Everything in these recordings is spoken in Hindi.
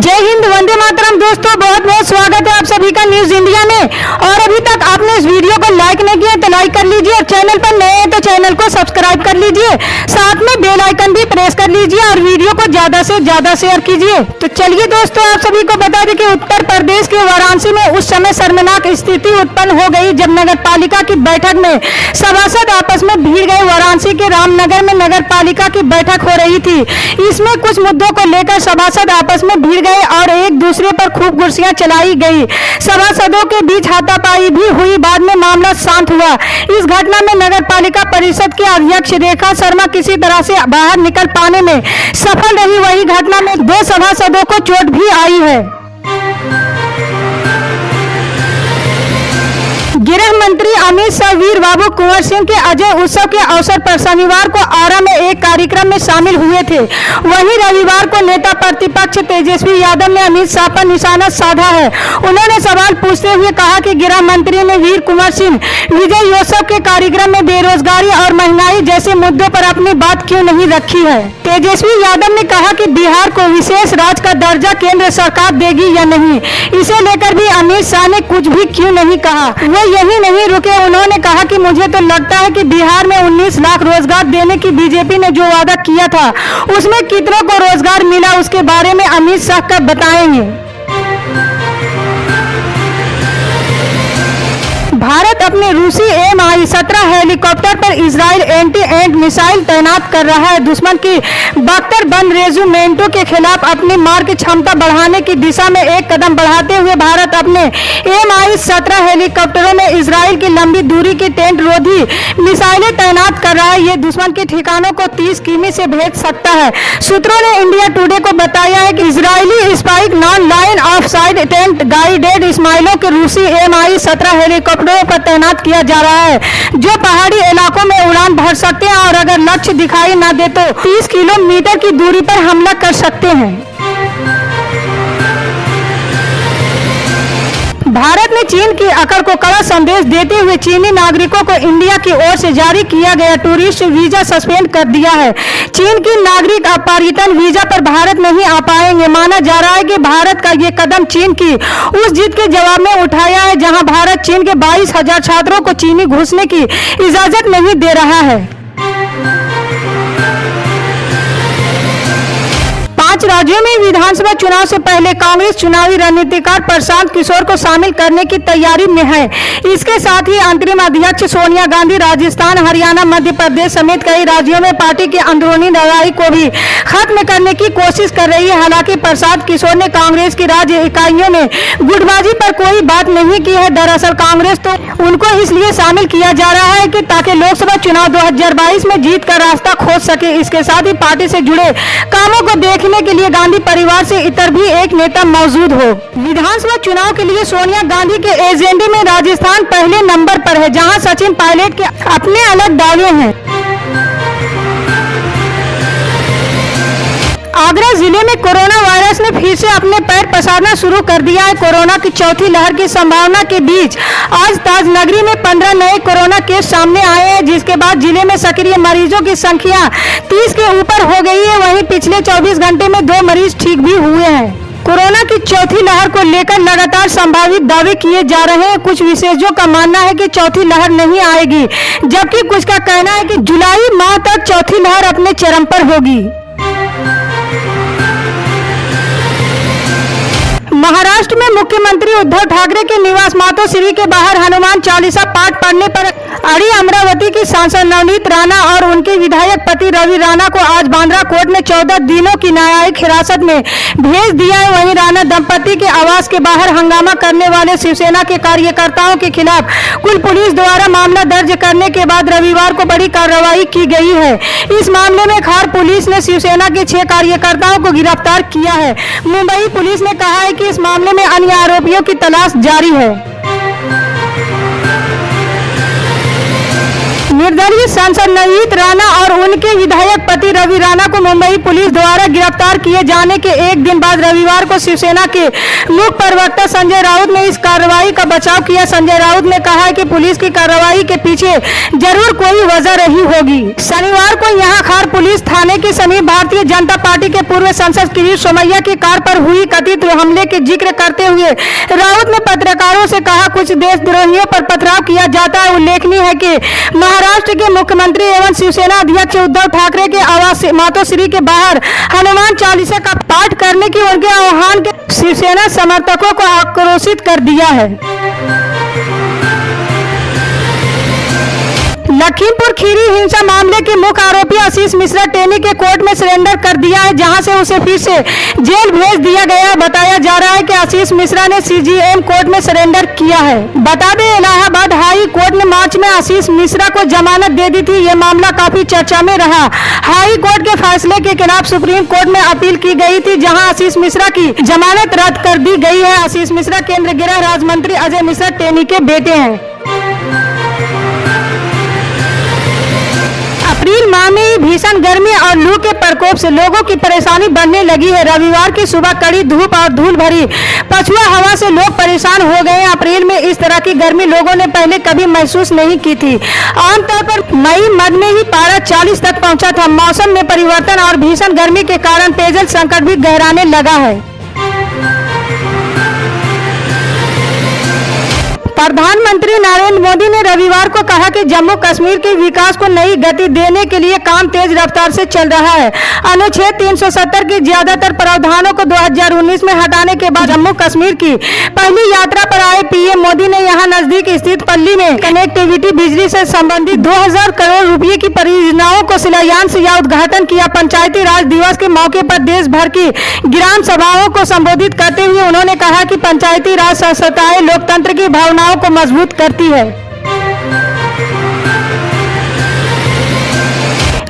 जय हिंद, वंदे मातरम। दोस्तों बहुत बहुत स्वागत है आप सभी का न्यूज इंडिया में। और अभी तक आपने इस वीडियो को लाइक नहीं किया तो लाइक कर लीजिए, और चैनल पर नए हैं तो चैनल को सब्सक्राइब कर लीजिए, साथ में बेल आइकन भी प्रेस कर लीजिए और वीडियो को ज्यादा से ज्यादा शेयर कीजिए। तो चलिए दोस्तों, आप सभी को बता दें कि उत्तर प्रदेश के वाराणसी में उस समय शर्मनाक स्थिति उत्पन्न हो गई जब नगर पालिका की बैठक में सभासद आपस में भीड़ गए। वाराणसी के रामनगर में नगर पालिका की बैठक हो रही थी। इसमें कुछ मुद्दों को लेकर सभासद आपस में भीड़ गए और एक दूसरे पर खूब कुर्सियां चलाई गई। सभासदों के बीच हाथापाई भी हुई। बाद में मामला शांत हुआ। इस घटना में नगर पालिका परिषद के अध्यक्ष रेखा शर्मा किसी तरह से बाहर निकल पाने में सफल रही। वही घटना में 2 सभासदों को चोट भी आई है। गृह मंत्री अमित शाह वीर बाबू कुंवर सिंह के अजय उत्सव के अवसर पर शनिवार को आरा में एक कार्यक्रम में शामिल हुए थे। वहीं रविवार को नेता प्रतिपक्ष तेजस्वी यादव ने अमित शाह पर निशाना साधा है। उन्होंने सवाल पूछते हुए कहा कि गृह मंत्री ने वीर कुंवर सिंह विजय उत्सव के कार्यक्रम में बेरोजगारी और महंगाई जैसे मुद्दों पर अपनी बात क्यों नहीं रखी है। तेजस्वी यादव ने कहा कि बिहार को विशेष राज्य का दर्जा केंद्र सरकार देगी या नहीं, इसे लेकर भी अमित शाह ने कुछ भी क्यों नहीं कहा। वो यही नहीं रुके, उन्होंने कहा कि मुझे तो लगता है कि बिहार में 19 लाख रोजगार देने की बीजेपी ने जो वादा किया था उसमें कितनों को रोजगार मिला, उसके बारे में अमित शाह कब बताएंगे। भारत अपने रूसी Mi-17 हेलीकॉप्टर पर इजराइल एंटी मिसाइल तैनात कर रहा है। दुश्मन की बख्तरबंद रेजिमेंटों के खिलाफ अपनी मार की क्षमता बढ़ाने की दिशा में एक कदम बढ़ाते हुए भारत अपने Mi-17 हेलीकॉप्टरों में इजराइल की लंबी दूरी की टेंट रोधी मिसाइलें तैनात कर रहा है। ये दुश्मन के ठिकानों को 30 किमी से भेज सकता है। सूत्रों ने इंडिया टुडे को बताया है कि Israeli spike non line of side tent guided मिसाइलों के रूसी Mi-17 हेलीकॉप्टरों पर तैनात किया जा रहा है, जो पहाड़ी इलाकों में उड़ान भर सकते हैं और अगर लक्ष्य दिखाई न दे तो 30 किलोमीटर की दूरी पर हमला कर सकते हैं। भारत ने चीन की अकड़ को कड़ा संदेश देते हुए चीनी नागरिकों को इंडिया की ओर से जारी किया गया टूरिस्ट वीजा सस्पेंड कर दिया है। चीन की नागरिक अब पर्यटन वीजा पर भारत नहीं आ पाएंगे। माना जा रहा है कि भारत का ये कदम चीन की उस जिद के जवाब में उठाया है जहां भारत चीन के 22,000 छात्रों को चीनी घुसने की इजाजत नहीं दे रहा है। 5 राज्यों में विधानसभा चुनाव से पहले कांग्रेस चुनावी रणनीतिकार प्रशांत किशोर को शामिल करने की तैयारी में है। इसके साथ ही अंतरिम अध्यक्ष सोनिया गांधी राजस्थान, हरियाणा, मध्य प्रदेश समेत कई राज्यों में पार्टी की अंदरूनी लड़ाई को भी खत्म करने की कोशिश कर रही है। हालांकि प्रशांत किशोर ने कांग्रेस की राज्य इकाइयों में गुटबाजी पर कोई बात नहीं की है। दरअसल कांग्रेस तो उनको इसलिए शामिल किया जा रहा है कि ताकि लोकसभा चुनाव 2022 में जीत का रास्ता खोज सके। इसके साथ ही पार्टी से जुड़े कामों को देखने के लिए गांधी परिवार से इतर भी एक नेता मौजूद हो। विधानसभा चुनाव के लिए सोनिया गांधी के एजेंडे में राजस्थान पहले नंबर पर है, जहां सचिन पायलट के अपने अलग दावे हैं। आगरा जिले में कोरोना वायरस ने फिर से अपने पैर पसारना शुरू कर दिया है। कोरोना की चौथी लहर की संभावना के बीच आज ताजनगरी में 15 नए कोरोना केस सामने आए हैं, जिसके बाद जिले में सक्रिय मरीजों की संख्या 30 के ऊपर हो गई है। वहीं पिछले 24 घंटे में 2 मरीज ठीक भी हुए हैं। कोरोना की चौथी लहर को लेकर लगातार संभावित दावे किए जा रहे हैं। कुछ विशेषज्ञों का मानना है कि चौथी लहर नहीं आएगी, जबकि कुछ का कहना है कि जुलाई माह तक चौथी लहर अपने चरम पर होगी। महाराष्ट्र में मुख्यमंत्री उद्धव ठाकरे के निवास मातोश्री के बाहर हनुमान चालीसा पाठ पढ़ने पर अड़ी अमरावती की सांसद नवनीत राणा और उनके विधायक पति रवि राणा को आज बांद्रा कोर्ट ने 14 दिनों की न्यायिक हिरासत में भेज दिया है। वहीं राणा दंपति के आवास के बाहर हंगामा करने वाले शिवसेना के कार्यकर्ताओं के खिलाफ कुल पुलिस द्वारा मामला दर्ज करने के बाद रविवार को बड़ी कार्रवाई की गई है। इस मामले में खार पुलिस ने शिवसेना के 6 कार्यकर्ताओं को गिरफ्तार किया है। मुंबई पुलिस ने कहा है कि इस मामले में अन्य आरोपियों की तलाश जारी है। निर्दलीय सांसद नवनीत राणा और उनके विधायक पति रवि राणा को मुंबई पुलिस द्वारा गिरफ्तार किए जाने के एक दिन बाद रविवार को शिवसेना के मुख्य प्रवक्ता संजय राउत ने इस कार्रवाई का बचाव किया। संजय राउत ने कहा कि पुलिस की कार्रवाई के पीछे जरूर कोई वजह रही होगी। शनिवार को यहां खार पुलिस थाने के समीप भारतीय जनता पार्टी के पूर्व सांसद किरीट सोमैया की कार पर हुई कथित हमले के जिक्र करते हुए राउत ने पत्रकारों से कहा, कुछ देशद्रोहियों पर पथराव किया जाता है। उल्लेखनीय है कि महाराष्ट्र के मुख्यमंत्री एवं शिवसेना अध्यक्ष उद्धव ठाकरे के आवास मातोश्री के बाहर हनुमान चालीसा का पाठ करने की उनके आह्वान के शिवसेना समर्थकों को आक्रोशित कर दिया है। लखीमपुर खीरी हिंसा मामले के मुख्य आरोपी आशीष मिश्रा टेनी के कोर्ट में सरेंडर कर दिया है, जहां से उसे फिर से जेल भेज दिया गया। बताया जा रहा है कि आशीष मिश्रा ने सीजीएम कोर्ट में सरेंडर किया है। बता दें, इलाहाबाद हाई कोर्ट ने मार्च में आशीष मिश्रा को जमानत दे दी थी। ये मामला काफी चर्चा में रहा। हाई कोर्ट के फैसले के खिलाफ सुप्रीम कोर्ट में अपील की गई थी, जहाँ आशीष मिश्रा की जमानत रद्द कर दी गई है। आशीष मिश्रा केंद्रीय गृह राज्य मंत्री अजय मिश्रा टेनी के बेटे हैं। अप्रैल माह में ही भीषण गर्मी और लू के प्रकोप से लोगों की परेशानी बढ़ने लगी है। रविवार की सुबह कड़ी धूप और धूल भरी पछुआ हवा से लोग परेशान हो गए हैं। अप्रैल में इस तरह की गर्मी लोगों ने पहले कभी महसूस नहीं की थी। आमतौर पर मई मध्य में ही पारा 40 तक पहुंचा था। मौसम में परिवर्तन और भीषण गर्मी के कारण पेयजल संकट भी गहराने लगा है। प्रधानमंत्री नरेंद्र मोदी ने रविवार को कहा कि जम्मू कश्मीर के विकास को नई गति देने के लिए काम तेज रफ्तार से चल रहा है। अनुच्छेद 370 की ज्यादातर प्रावधानों को 2019 में हटाने के बाद जम्मू कश्मीर की पहली यात्रा पर आए पीएम मोदी ने यहां नजदीक स्थित पल्ली में कनेक्टिविटी बिजली से संबंधित 2000 करोड़ रुपए की परियोजनाओं को शिलान्यास या उद्घाटन किया। पंचायती राज दिवस के मौके पर देश भर की ग्राम सभाओं को संबोधित करते हुए उन्होंने कहा कि पंचायती राज संस्थाएं लोकतंत्र की भावनाओं को मजबूत करती है।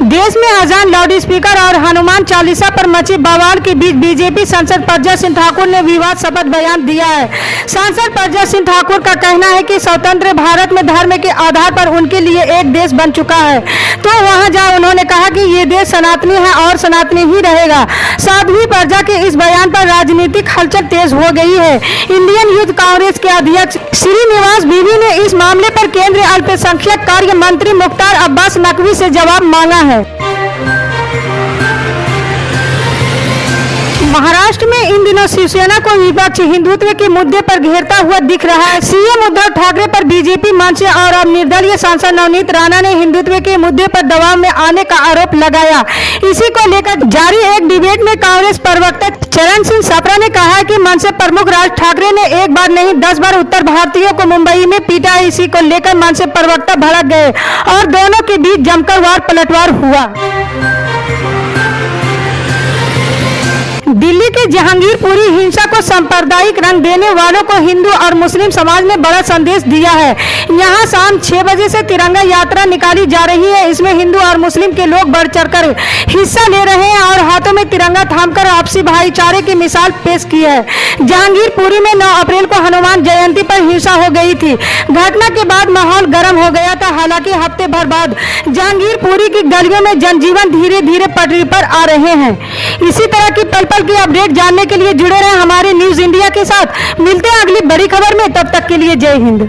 देश में अजान, लाउड स्पीकर और हनुमान चालीसा पर मचे बवाल के बीच बीजेपी सांसद प्रज्ञा सिंह ठाकुर ने विवाद शपथ बयान दिया है। सांसद प्रज्ञा सिंह ठाकुर का कहना है कि स्वतंत्र भारत में धर्म के आधार पर उनके लिए एक देश बन चुका है, तो वहां जाए। उन्होंने कहा कि ये देश सनातनी है और सनातनी ही रहेगा। साध्वी प्रज्ञा के इस बयान पर राजनीतिक हलचल तेज हो गई है। इंडियन यूथ कांग्रेस के अध्यक्ष श्रीनिवास बीवी ने इस मामले पर केंद्रीय अल्पसंख्यक कार्य मंत्री मुख्तार अब्बास नकवी से जवाब मांगा है। महाराष्ट्र में इन दिनों शिवसेना को विपक्ष हिंदुत्व के मुद्दे पर घेरता हुआ दिख रहा है। सीएम उद्धव ठाकरे पर बीजेपी मंच और अब निर्दलीय सांसद नवनीत राणा ने हिंदुत्व के मुद्दे पर दबाव में आने का आरोप लगाया। इसी को लेकर जारी एक डिबेट में कांग्रेस प्रवक्ता चरण सिंह सप्रा ने कहा कि मंच प्रमुख राज ठाकरे ने एक बार नहीं 10 बार उत्तर भारतीयों को मुंबई में पीटा। इसी को लेकर मंच प्रवक्ता भड़क गए और दोनों के बीच जमकर वार पलटवार हुआ। दिल्ली के जहांगीरपुरी हिंसा को सांप्रदायिक रंग देने वालों को हिंदू और मुस्लिम समाज ने बड़ा संदेश दिया है। यहां शाम 6 बजे से तिरंगा यात्रा निकाली जा रही है। इसमें हिंदू और मुस्लिम के लोग बढ़ चढ़कर हिस्सा ले रहे हैं और हाथों में तिरंगा थामकर आपसी भाईचारे की मिसाल पेश की है। जहांगीरपुरी में 9 अप्रैल को हनुमान जयंती पर हिंसा हो गई थी। घटना के बाद माहौल गर्म हो गया था। हालांकि हफ्ते भर बाद जहांगीरपुरी की गलियों में जनजीवन धीरे धीरे पटरी पर आ रहे हैं। इसी तरह की पल पल की अपडेट जानने के लिए जुड़े रहें हमारे न्यूज इंडिया के साथ। मिलते हैं अगली बड़ी खबर में, तब तक के लिए जय हिंद।